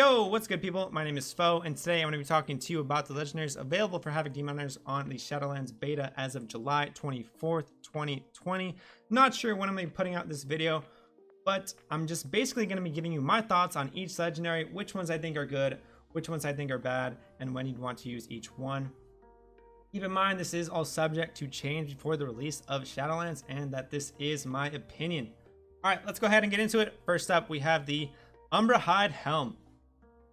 Yo, what's good people? My name is Foe, and today I'm going to be talking to you about the Legendaries available for Havoc Demon Hunters on the Shadowlands Beta as of July 24th, 2020. Not sure when I'm going to be putting out this video, but I'm just basically going to be giving you my thoughts on each Legendary, which ones I think are good, which ones I think are bad, and when you'd want to use each one. Keep in mind, this is all subject to change before the release of Shadowlands, and that this is my opinion. Alright, let's go ahead and get into it. First up, we have the Umbrahide helm.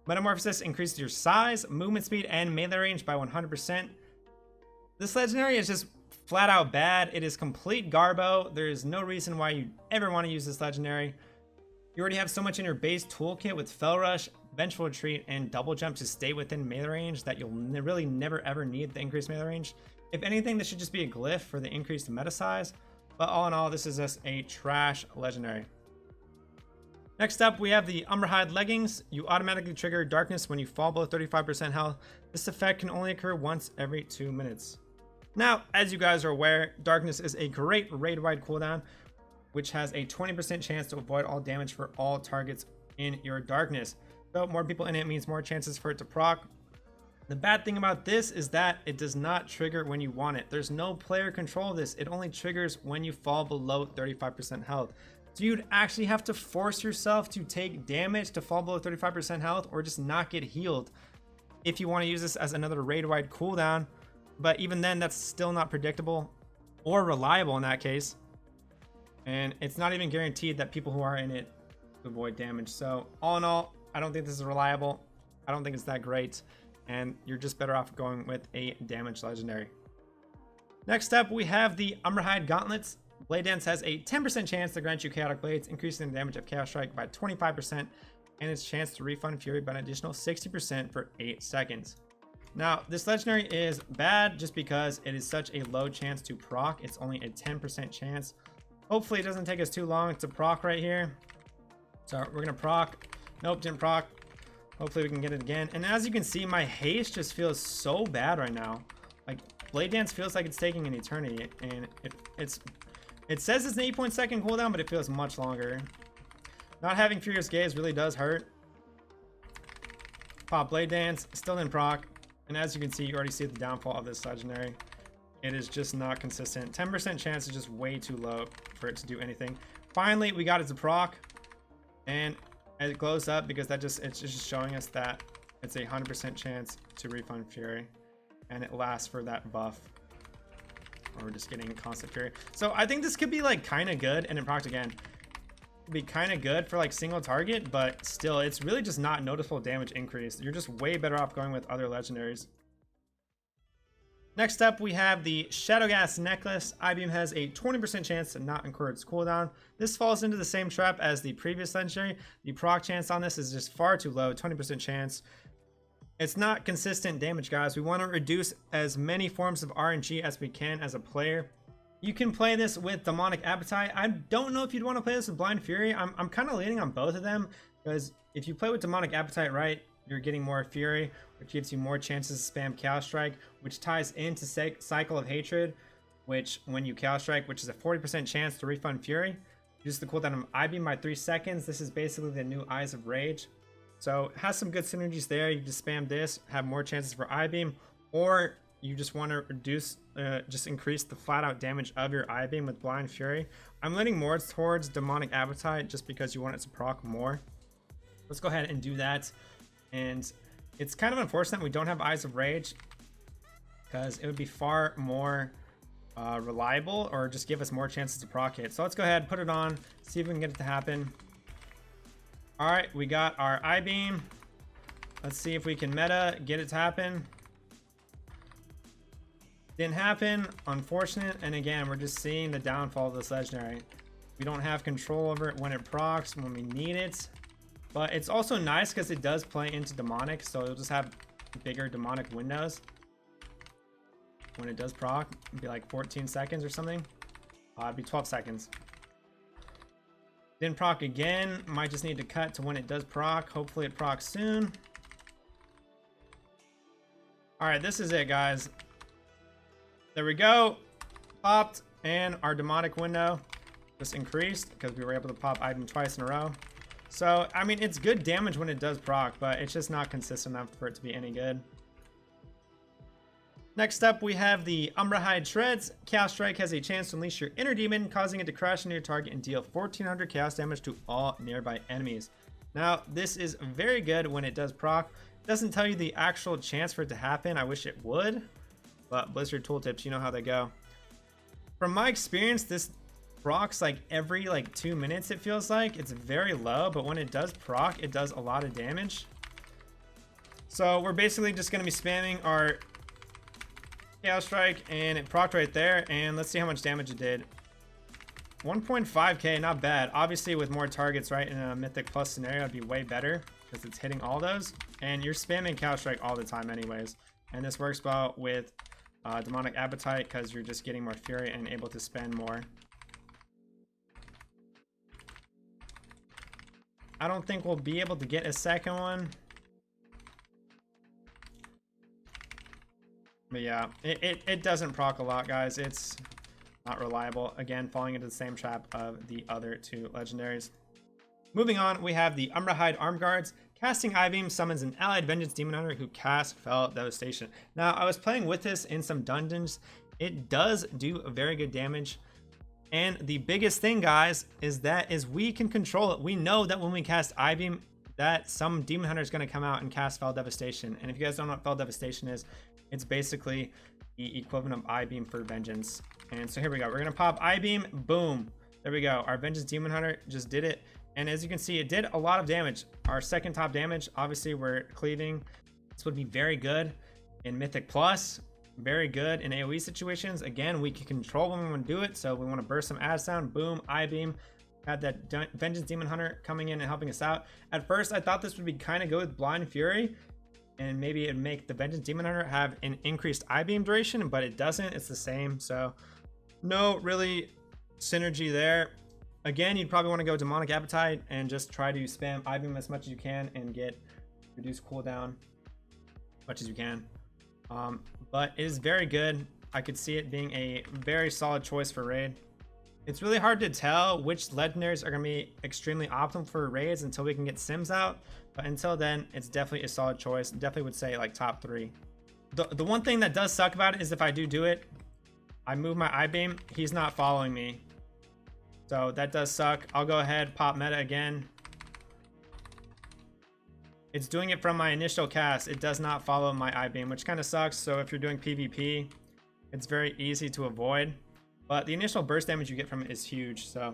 Metamorphosis increases your size, movement speed, and melee range by 100%. This legendary is just flat out bad. It is complete garbo. There is no reason why you ever want to use this legendary. You already have so much in your base toolkit with Fell Rush, Vengeful Retreat, and Double Jump to stay within melee range that you'll really never ever need the increased melee range. If anything, this should just be a glyph for the increased meta size. But all in all, this is just a trash legendary. Next up, we have the Umbrahide leggings. You automatically trigger darkness when you fall below 35% health. This effect can only occur once every 2 minutes. Now, as you guys are aware, darkness is a great raid-wide cooldown, which has a 20% chance to avoid all damage for all targets in your darkness. So more people in it means more chances for it to proc. The bad thing about this is that it does not trigger when you want it. There's no player control of this. It only triggers when you fall below 35% health. So you'd actually have to force yourself to take damage to fall below 35% health, or just not get healed if you want to use this as another raid-wide cooldown. But even then, that's still not predictable or reliable in that case. And it's not even guaranteed that people who are in it avoid damage. So all in all, I don't think this is reliable. I don't think it's that great. And you're just better off going with a damage legendary. Next up, we have the Umbrahide gauntlets. Blade Dance has a 10% chance to grant you Chaotic Blades, increasing the damage of Chaos Strike by 25%, and its chance to refund Fury by an additional 60% for 8 seconds. Now, this legendary is bad just because it is such a low chance to proc. It's only a 10% chance. Hopefully it doesn't take us too long to proc right here. So we're gonna proc. Nope, didn't proc. Hopefully we can get it again. And as you can see, my haste just feels so bad right now. Like, Blade Dance feels like it's taking an eternity, and it says it's an 8-second cooldown, but it feels much longer. Not having Furious Gaze really does hurt. Pop Blade Dance, still didn't proc. And as you can see, you already see the downfall of this legendary. It is just not consistent. 10% chance is just way too low for it to do anything. Finally, we got it to proc. And it glows up because it's just showing us that it's a 100% chance to refund Fury. And it lasts for that buff. Or we're just getting constant Fury. So I think this could be like kind of good, and it procced again. It'd be kind of good for like single target, but still, it's really just not noticeable damage increase. You're just way better off going with other legendaries. Next up, we have the Shadowghast necklace. I-beam has a 20% chance to not incur its cooldown. This falls into the same trap as the previous legendary. The proc chance on this is just far too low, 20% chance. It's not consistent damage, guys. We want to reduce as many forms of RNG as we can as a player. You can play this with Demonic Appetite. I don't know if you'd want to play this with Blind Fury. I'm kind of leaning on both of them, because if you play with Demonic Appetite right, you're getting more Fury, which gives you more chances to spam Chaos Strike, which ties into Cycle of Hatred, which when you Chaos Strike, which is a 40% chance to refund Fury, use the cooldown of I-beam by 3 seconds. This is basically the new Eyes of Rage. So it has some good synergies there. You just spam this, have more chances for I-beam, or you just want to reduce, just increase the flat out damage of your I-beam with Blind Fury. I'm leaning more towards Demonic Appetite just because you want it to proc more. Let's go ahead and do that. And it's kind of unfortunate we don't have Eyes of Rage, because it would be far more reliable, or just give us more chances to proc it. So let's go ahead, put it on, see if we can get it to happen. All right, we got our I-beam. Let's see if we can meta, get it to happen. Didn't happen, unfortunate. And again, we're just seeing the downfall of this legendary. We don't have control over it when it procs, when we need it. But it's also nice because it does play into demonic, so it'll just have bigger demonic windows. When it does proc, it'd be like 14 seconds or something. It'd be 12 seconds. Didn't proc again. Might just need to cut to when it does proc. Hopefully it procs soon. Alright, this is it, guys. There we go. Popped, and our demonic window just increased because we were able to pop item twice in a row. So, I mean, it's good damage when it does proc, but it's just not consistent enough for it to be any good. Next up, we have the Umbrahide Shreds. Chaos Strike has a chance to unleash your inner demon, causing it to crash into your target and deal 1400 chaos damage to all nearby enemies. Now, this is very good when it does proc. It doesn't tell you the actual chance for it to happen. I wish it would, but Blizzard tooltips, you know how they go. From my experience, this procs like every 2 minutes, it feels like. It's very low, but when it does proc, it does a lot of damage. So we're basically just going to be spamming our Chaos Strike, and it procced right there, and let's see how much damage it did. 1.5k, not bad. Obviously with more targets, right, in a Mythic Plus scenario, it'd be way better because it's hitting all those, and you're spamming Chaos Strike all the time anyways. And this works well with Demonic Appetite because you're just getting more fury and able to spend more. I don't think we'll be able to get a second one. But yeah, it doesn't proc a lot, guys. It's not reliable. Again, falling into the same trap of the other two legendaries. Moving on, we have the Umbrahide Armguards. Casting I-Beam summons an allied Vengeance Demon Hunter who casts Fell Devastation. Now, I was playing with this in some dungeons. It does do very good damage. And the biggest thing, guys, is we can control it. We know that when we cast I-Beam, that some Demon Hunter is going to come out and cast Fell Devastation. And if you guys don't know what Fell Devastation is, it's basically the equivalent of I-Beam for Vengeance. And so here we go. We're going to pop I-Beam. Boom. There we go. Our Vengeance Demon Hunter just did it. And as you can see, it did a lot of damage. Our second top damage, obviously we're cleaving. This would be very good in Mythic Plus. Very good in AoE situations. Again, we can control when we want to do it. So we want to burst some ads down. Boom. I-Beam. Had that Vengeance Demon Hunter coming in and helping us out. At first, I thought this would be kind of good with Blind Fury. And maybe it'd make the Vengeance Demon Hunter have an increased I-Beam duration, but it doesn't. It's the same. So no really synergy there. Again, you'd probably want to go Demonic Appetite and just try to spam I-Beam as much as you can and get reduced cooldown as much as you can. But it is very good. I could see it being a very solid choice for raid. It's really hard to tell which legendaries are going to be extremely optimal for raids until we can get sims out. But until then, it's definitely a solid choice. Definitely would say like top 3. The one thing that does suck about it is if I do it, I move my I-Beam, he's not following me. So that does suck. I'll go ahead, pop meta again. It's doing it from my initial cast. It does not follow my I-Beam, which kind of sucks. So if you're doing PvP, it's very easy to avoid. But the initial burst damage you get from it is huge. So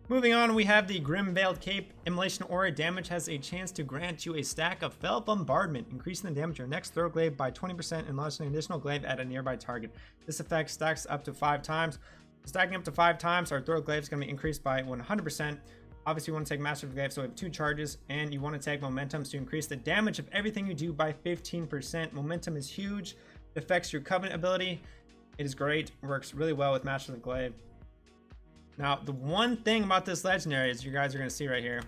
moving on, we have the Grimveiled Cape. Immolation Aura damage has a chance to grant you a stack of Fell Bombardment, increasing the damage of your next throw glaive by 20% and launching an additional glaive at a nearby target. This effect stacks up to 5 times. Stacking up to 5 times, our throw glaive is going to be increased by 100%. Obviously, you want to take Master of Glaive, so we have 2 charges, and you want to take Momentum to increase the damage of everything you do by 15%. Momentum is huge. It affects your Covenant ability. It is great. Works really well with Master of Glaive. Now, the one thing about this legendary is you guys are going to see right here.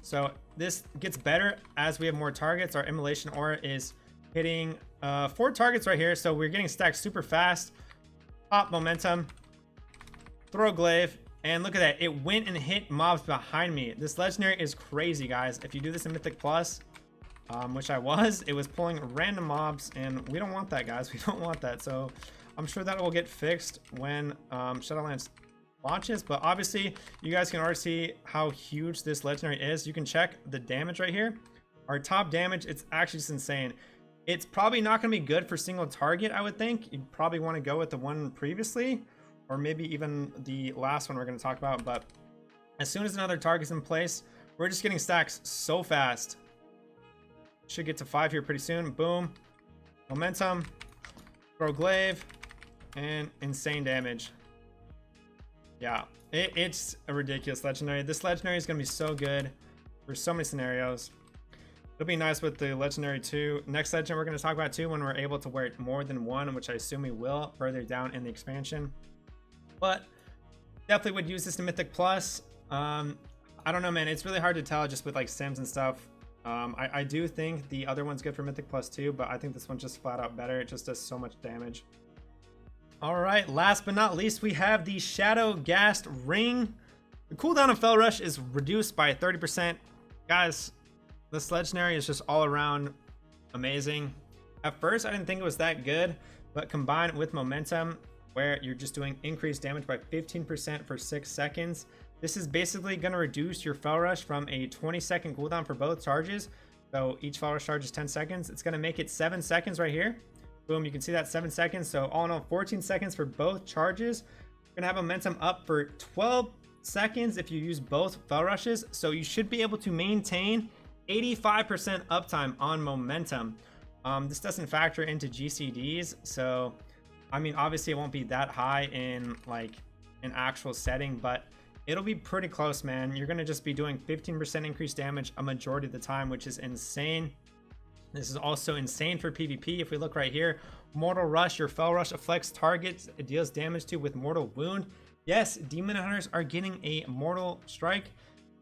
So this gets better as we have more targets. Our Immolation Aura is hitting 4 targets right here, so we're getting stacked super fast. Pop Momentum. Throw Glaive. And look at that. It went and hit mobs behind me. This legendary is crazy, guys. If you do this in Mythic Plus, which I was, it was pulling random mobs, and we don't want that, guys. We don't want that. So I'm sure that will get fixed when Shadowlands launches. But obviously, you guys can already see how huge this legendary is. You can check the damage right here. Our top damage, it's actually just insane. It's probably not going to be good for single target, I would think. You'd probably want to go with the one previously, or maybe even the last one we're going to talk about. But as soon as another target's in place, we're just getting stacks so fast. Should get to 5 here pretty soon. Boom. Momentum. Throw Glaive. And insane damage. Yeah, it's a ridiculous legendary. This legendary is going to be so good for so many scenarios. It'll be nice with the legendary too. Next legendary we're going to talk about too, when we're able to wear it more than one, which I assume we will further down in the expansion. But definitely would use this in Mythic Plus. I don't know, man. It's really hard to tell just with like sims and stuff. I do think the other one's good for Mythic Plus too, but I think this one's just flat out better. It just does so much damage. All right, last but not least, we have the Shadowghast Ring. The cooldown of Fel Rush is reduced by 30%. Guys, this legendary is just all around amazing. At first, I didn't think it was that good, but combined with momentum, where you're just doing increased damage by 15% for 6 seconds, this is basically going to reduce your Fel Rush from a 20-second cooldown for both charges. So each Fel Rush charge is 10 seconds. It's going to make it 7 seconds right here. Boom, you can see that 7 seconds. So all in all, 14 seconds for both charges. You're going to have momentum up for 12 seconds if you use both Fel Rushes. So you should be able to maintain 85% uptime on momentum. This doesn't factor into GCDs. So, I mean, obviously it won't be that high in like an actual setting, but it'll be pretty close, man. You're going to just be doing 15% increased damage a majority of the time, which is insane. This is also insane for PvP. If we look right here, Mortal Rush, your Fel Rush afflicts targets it deals damage to with Mortal Wound. Yes, Demon Hunters are getting a Mortal Strike.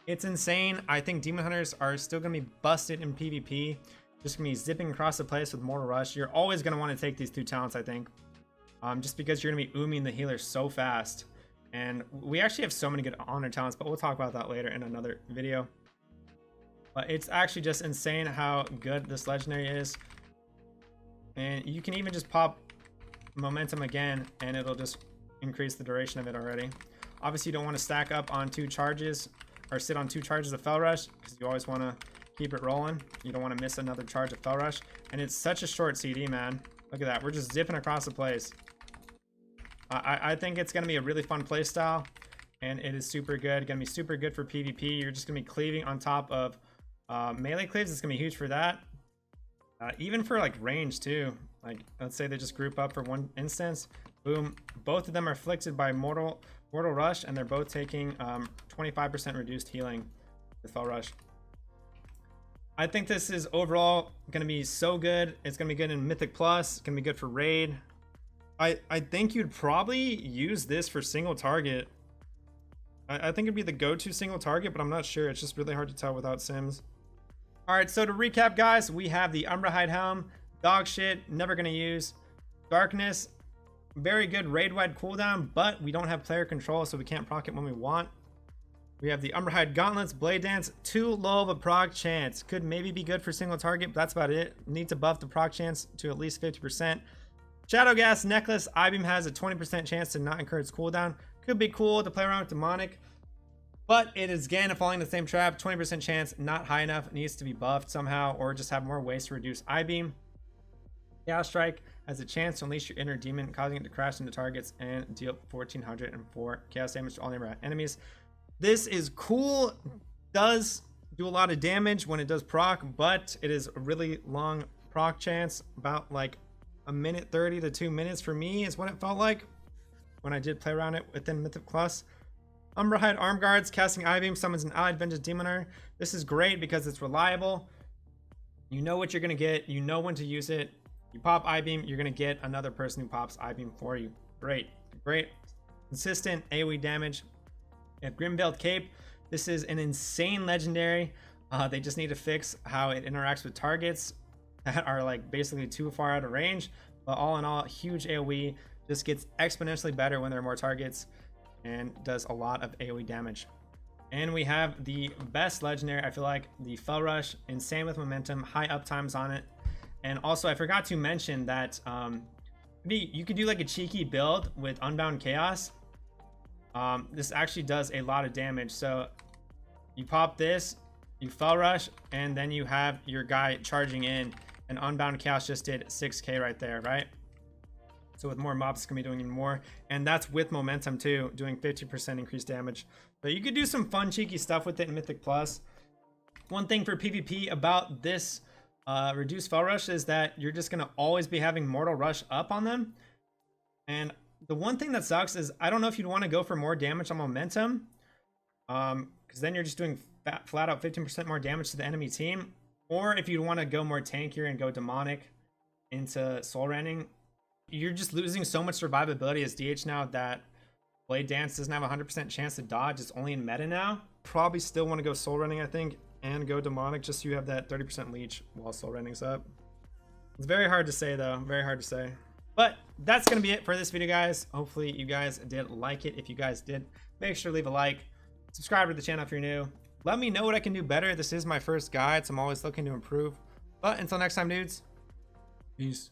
It's insane. I think Demon Hunters are still going to be busted in PvP. Just going to be zipping across the place with Mortal Rush. You're always going to want to take these 2 talents, I think. Just because you're going to be ooming the healer so fast. And we actually have so many good honor talents, but we'll talk about that later in another video. But it's actually just insane how good this legendary is. And you can even just pop momentum again, and it'll just increase the duration of it already. Obviously, you don't want to stack up on 2 charges or sit on 2 charges of Fel Rush, because you always want to keep it rolling. You don't want to miss another charge of Fel Rush. And it's such a short CD, man. Look at that. We're just zipping across the place. I think it's going to be a really fun playstyle, and it is super good. Going to be super good for PvP. You're just going to be cleaving on top of melee cleaves. It's going to be huge for that. Even for like range too. Like, let's say they just group up for one instance. Boom. Both of them are afflicted by Mortal Rush, and they're both taking 25% reduced healing with Fel Rush. I think this is overall going to be so good. It's going to be good in Mythic Plus. It's going to be good for Raid. I think you'd probably use this for single target. I think it'd be the go-to single target, but I'm not sure. It's just really hard to tell without Sims. Alright, so to recap, guys, we have the Umbrahide helm. Dog shit, never going to use. Darkness, very good raid-wide cooldown, but we don't have player control, so we can't proc it when we want. We have the Umbrahide gauntlets, Blade Dance, too low of a proc chance. Could maybe be good for single target, but that's about it. Need to buff the proc chance to at least 50%. Shadowghast necklace, I-beam has a 20% chance to not incur its cooldown. Could be cool to play around with demonic, but it is again falling in the same trap. 20% chance, not high enough. It needs to be buffed somehow, or just have more ways to reduce I-beam. Chaos Strike has a chance to unleash your inner demon, causing it to crash into targets and deal 1404 chaos damage to all nearby enemies. This is cool. Does do a lot of damage when it does proc, but it is a really long proc chance, about like a minute 30 to 2 minutes for me is what it felt like when I did play around it within Mythic Plus. Umbrahide armguards, casting I-beam summons an allied vengeance demon hunter. This is great because it's reliable. You know what you're gonna get. You know when to use it. You pop I-beam, you're gonna get another person who pops I-beam for you. Great, great, consistent AoE damage. You have Grimveiled cape. This is an insane legendary. They just need to fix how it interacts with targets that are like basically too far out of range, but all in all, huge AoE. Just gets exponentially better when there are more targets and does a lot of AoE damage. And we have the best legendary, I feel like, the Fel Rush, insane with momentum, high uptimes on it. And also, I forgot to mention that you could do like a cheeky build with Unbound Chaos. This actually does a lot of damage. So you pop this, you Fel Rush, and then you have your guy charging in. And Unbound Chaos just did 6k right there, right? So with more mobs, it's gonna be doing even more. And that's with momentum too, doing 50% increased damage. So you could do some fun, cheeky stuff with it in Mythic Plus. One thing for PvP about this reduced Fel Rush is that you're just gonna always be having Mortal Rush up on them. And the one thing that sucks is, I don't know if you'd wanna go for more damage on momentum, because then you're just doing flat out 15% more damage to the enemy team. Or if you want to go more tankier and go demonic into soul rending, you're just losing so much survivability as DH now that Blade Dance doesn't have a 100% chance to dodge. It's only in meta now. Probably still want to go soul rending, I think, and go demonic, just so you have that 30% leech while soul rending's up. It's very hard to say though, very hard to say. But that's going to be it for this video, guys. Hopefully you guys did like it. If you guys did, make sure to leave a like. Subscribe to the channel if you're new. Let me know what I can do better. This is my first guide, so I'm always looking to improve. But until next time, dudes, peace.